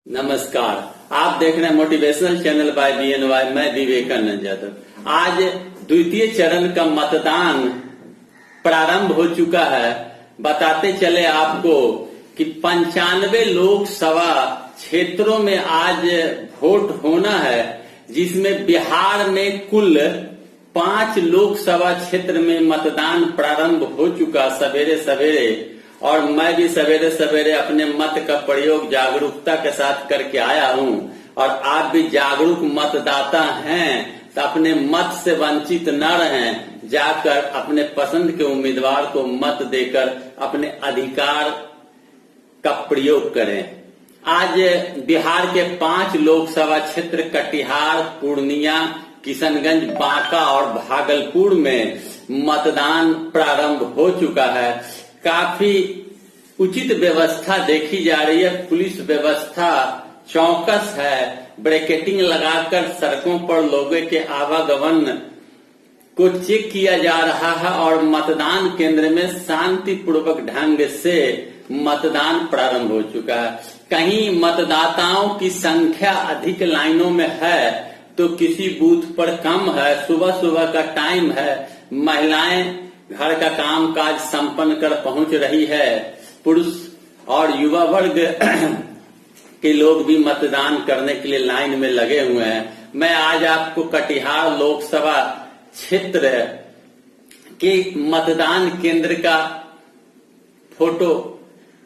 नमस्कार, आप देख रहे हैं मोटिवेशनल चैनल बाय BNY। मैं विवेकानंद यादव। आज द्वितीय चरण का मतदान प्रारंभ हो चुका है। बताते चले आपको कि 95 लोकसभा क्षेत्रों में आज वोट होना है, जिसमें बिहार में कुल 5 लोकसभा क्षेत्र में मतदान प्रारंभ हो चुका सवेरे सवेरे। और मैं भी सवेरे सवेरे अपने मत का प्रयोग जागरूकता के साथ करके आया हूं। और आप भी जागरूक मतदाता हैं तो अपने मत से वंचित न रहें, जाकर अपने पसंद के उम्मीदवार को मत देकर अपने अधिकार का प्रयोग करें। आज बिहार के 5 लोकसभा क्षेत्र कटिहार, पूर्णिया, किशनगंज, बांका और भागलपुर में मतदान प्रारंभ हो चुका है। काफी उचित व्यवस्था देखी जा रही है। पुलिस व्यवस्था चौकस है। ब्रैकेटिंग लगाकर सड़कों पर लोगों के आवागमन को चेक किया जा रहा है और मतदान केंद्र में शांतिपूर्वक ढंग से मतदान प्रारंभ हो चुका है। कहीं मतदाताओं की संख्या अधिक लाइनों में है तो किसी बूथ पर कम है। सुबह सुबह का टाइम है, महिलाएं घर का काम काज संपन्न कर पहुंच रही है। पुरुष और युवा वर्ग के लोग भी मतदान करने के लिए लाइन में लगे हुए हैं। मैं आज आपको कटिहार लोकसभा क्षेत्र के मतदान केंद्र का फोटो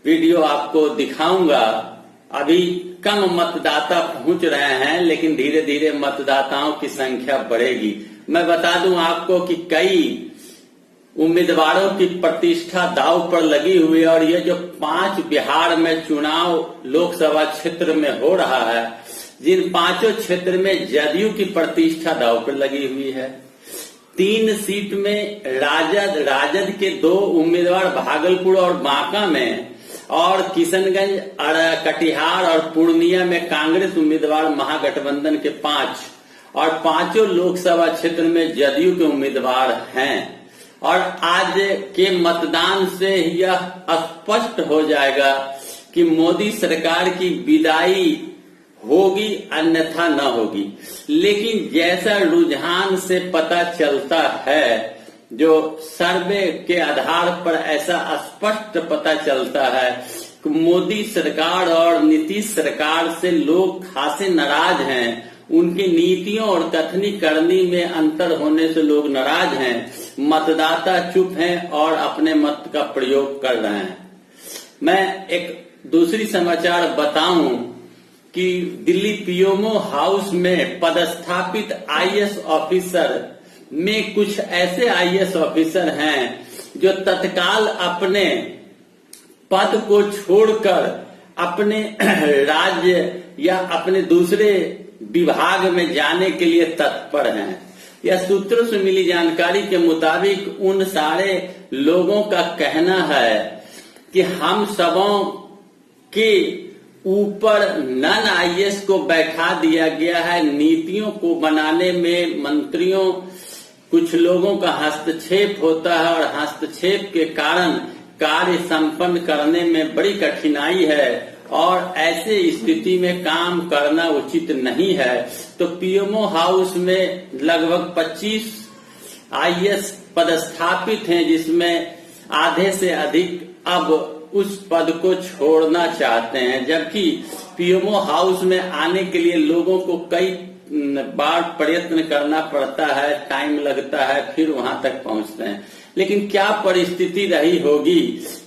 वीडियो आपको दिखाऊंगा। अभी कम मतदाता पहुंच रहे हैं, लेकिन धीरे धीरे मतदाताओं की संख्या बढ़ेगी। मैं बता दूं आपको कि कई उम्मीदवारों की प्रतिष्ठा दांव पर लगी हुई है और ये जो 5 बिहार में चुनाव लोकसभा क्षेत्र में हो रहा है, जिन 5 क्षेत्र में जदयू की प्रतिष्ठा दांव पर लगी हुई है। 3 सीट में राजद के 2 उम्मीदवार भागलपुर और बांका में, और किशनगंज, कटिहार और पूर्णिया में कांग्रेस उम्मीदवार महागठबंधन के 5 और 5 लोकसभा क्षेत्र में जदयू के उम्मीदवार हैं। और आज के मतदान से यह स्पष्ट हो जाएगा कि मोदी सरकार की विदाई होगी अन्यथा न होगी। लेकिन जैसा रुझान से पता चलता है, जो सर्वे के आधार पर ऐसा स्पष्ट पता चलता है कि मोदी सरकार और नीतीश सरकार से लोग खासे नाराज हैं। उनकी नीतियों और कथनी करनी में अंतर होने से लोग नाराज हैं। मतदाता चुप हैं और अपने मत का प्रयोग कर रहे हैं। मैं एक दूसरी समाचार बताऊं कि दिल्ली पीएमओ हाउस में पदस्थापित आईएएस ऑफिसर में कुछ ऐसे आईएएस ऑफिसर हैं जो तत्काल अपने पद को छोड़कर अपने राज्य या अपने दूसरे विभाग में जाने के लिए तत्पर हैं। यह सूत्रों से मिली जानकारी के मुताबिक उन सारे लोगों का कहना है कि हम सबों के ऊपर नन आईएएस को बैठा दिया गया है। नीतियों को बनाने में मंत्रियों कुछ लोगों का हस्तक्षेप होता है और हस्तक्षेप के कारण कार्य संपन्न करने में बड़ी कठिनाई है और ऐसे स्थिति में काम करना उचित नहीं है। तो पीएमओ हाउस में लगभग 25 आईएएस पदस्थापित हैं, जिसमें आधे से अधिक अब उस पद को छोड़ना चाहते हैं। जबकि पीएमओ हाउस में आने के लिए लोगों को कई बार प्रयत्न करना पड़ता है, टाइम लगता है, फिर वहां तक पहुंचते हैं। लेकिन क्या परिस्थिति रही होगी,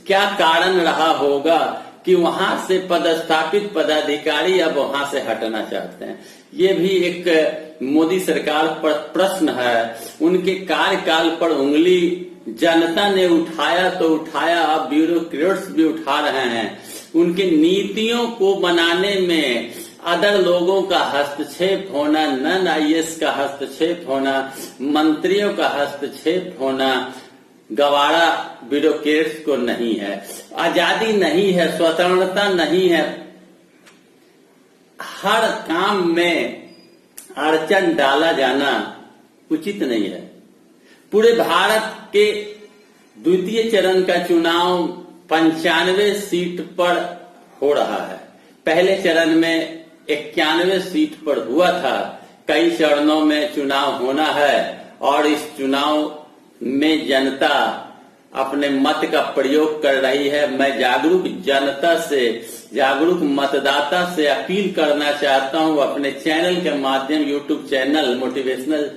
क्या कारण रहा होगा कि वहां से पदस्थापित पदाधिकारी अब वहां से हटना चाहते हैं? ये भी एक मोदी सरकार पर प्रश्न है। उनके कार्यकाल पर उंगली जनता ने उठाया तो उठाया, अब ब्यूरोक्रेट्स भी उठा रहे हैं। उनकी नीतियों को बनाने में अदर लोगों का हस्तक्षेप होना, नन आईएएस का हस्तक्षेप होना, मंत्रियों का हस्तक्षेप होना गवारा ब्यूरोक्रेट्स को नहीं है। आजादी नहीं है, स्वतंत्रता नहीं है। हर काम में अड़चन डाला जाना उचित नहीं है। पूरे भारत के द्वितीय चरण का चुनाव 95 सीट पर हो रहा है। पहले चरण में 91 सीट पर हुआ था। कई चरणों में चुनाव होना है और इस चुनाव में जनता अपने मत का प्रयोग कर रही है। मैं जागरूक जनता से, जागरूक मतदाता से अपील करना चाहता हूं अपने चैनल के माध्यम, YouTube channel motivational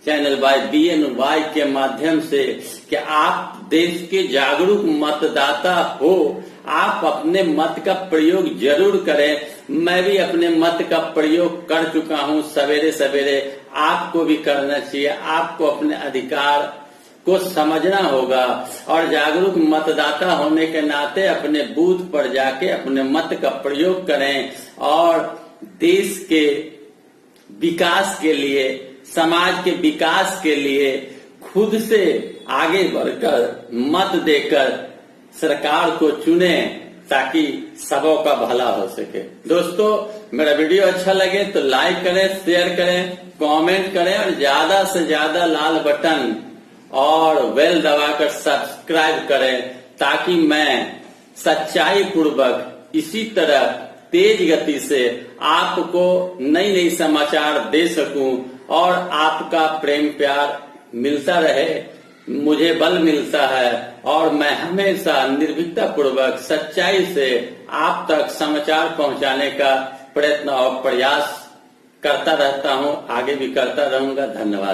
channel by BNY के माध्यम से, कि आप देश के जागरूक मतदाता हो, आप अपने मत का प्रयोग जरूर करें। मैं भी अपने मत का प्रयोग कर चुका हूं सवेरे सवेरे, आपको भी करना चाहिए। आपको अपने अधिकार को समझना होगा और जागरूक मतदाता होने के नाते अपने बूथ पर जाके अपने मत का प्रयोग करें और देश के विकास के लिए, समाज के विकास के लिए खुद से आगे बढ़कर मत देकर सरकार को चुने ताकि सबों का भला हो सके। दोस्तों, मेरा वीडियो अच्छा लगे तो लाइक करें, शेयर करें, कमेंट करें और ज्यादा से ज्यादा लाल बटन और बेल दबाकर सब्सक्राइब करें ताकि मैं सच्चाई पूर्वक इसी तरह तेज गति से आपको नई नई समाचार दे सकूं और आपका प्रेम प्यार मिलता रहे, मुझे बल मिलता है और मैं हमेशा निर्भीकता पूर्वक सच्चाई से आप तक समाचार पहुंचाने का प्रयत्न और प्रयास करता रहता हूं, आगे भी करता रहूंगा। धन्यवाद।